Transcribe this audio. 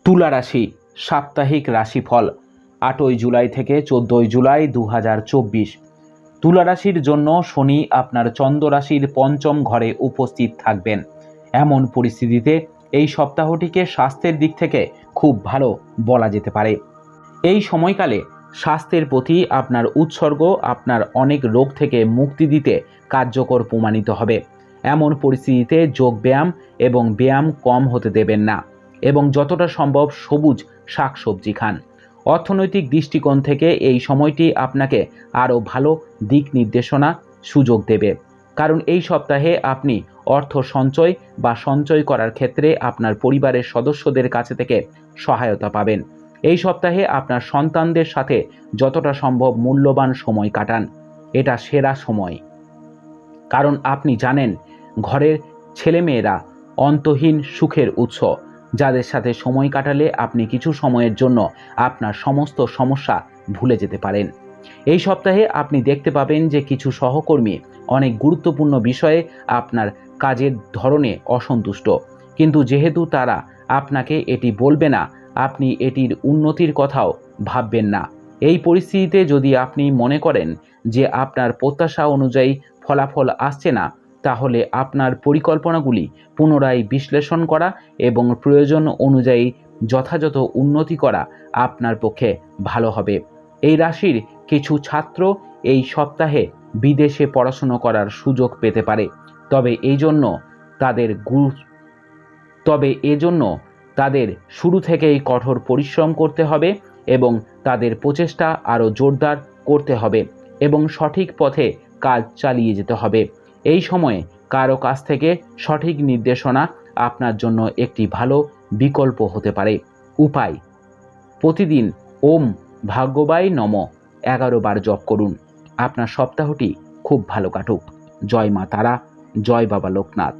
তুলা রাশি সাপ্তাহিক রাশিফল 8ই জুলাই থেকে 14ই জুলাই 2024। তুলা রাশির জন্য শনি আপনার চন্দ্র রাশির পঞ্চম ঘরে উপস্থিত থাকবেন। এমন পরিস্থিতিতে এই সপ্তাহটিকে স্বাস্থ্যের দিক থেকে খুব ভালো বলা যেতে পারে। এই সময়কালে স্বাস্থ্যের প্রতি আপনার উৎসর্গ আপনার অনেক রোগ থেকে মুক্তি দিতে কার্যকর প্রমাণিত হবে। এমন পরিস্থিতিতে যোগ ব্যায়াম এবং ব্যায়াম কম হতে দেবেন না এবং যতটা সম্ভব সবুজ শাকসবজি খান। অর্থনৈতিক দৃষ্টিকোণ থেকে এই সময়টি আপনাকে আরও ভালো দিক নির্দেশনা সুযোগ দেবে, কারণ এই সপ্তাহে আপনি অর্থ সঞ্চয় বা সঞ্চয় করার ক্ষেত্রে আপনার পরিবারের সদস্যদের কাছে থেকে সহায়তা পাবেন। এই সপ্তাহে আপনার সন্তানদের সাথে যতটা সম্ভব মূল্যবান সময় কাটান, এটা সেরা সময়, কারণ আপনি জানেন ঘরের ছেলেমেয়েরা অন্তহীন সুখের উৎস, যাদের সাথে সময় কাটালে আপনি কিছু সময়ের জন্য আপনার সমস্ত সমস্যা ভুলে যেতে পারেন। এই সপ্তাহে আপনি দেখতে পাবেন যে কিছু সহকর্মী অনেক গুরুত্বপূর্ণ বিষয়ে আপনার কাজের ধরনে অসন্তুষ্ট, কিন্তু যেহেতু তারা আপনাকে এটি বলবে না, আপনি এটির উন্নতির কথাও ভাববেন না। এই পরিস্থিতিতে যদি আপনি মনে করেন যে আপনার প্রত্যাশা অনুযায়ী ফলাফল আসছে না, তাহলে আপনার পরিকল্পনাগুলি পুনরায় বিশ্লেষণ করা এবং প্রয়োজন অনুযায়ী যথাযথ উন্নতি করা আপনার পক্ষে ভালো হবে। এই রাশির কিছু ছাত্র এই সপ্তাহে বিদেশে পড়াশুনো করার সুযোগ পেতে পারে, তবে এজন্য তাদের শুরু থেকেই কঠোর পরিশ্রম করতে হবে এবং তাদের প্রচেষ্টা আরও জোরদার করতে হবে এবং সঠিক পথে কাজ চালিয়ে যেতে হবে। এই সময়ে কারো কাছ থেকে সঠিক নির্দেশনা আপনার জন্য একটি ভালো বিকল্প হতে পারে। উপায়: প্রতিদিন ওম ভাগ্যবায় নমঃ 11 বার জপ করুন। আপনার সপ্তাহটি খুব ভালো কাটুক। জয় মা তারা, জয় বাবা লোকনাথ।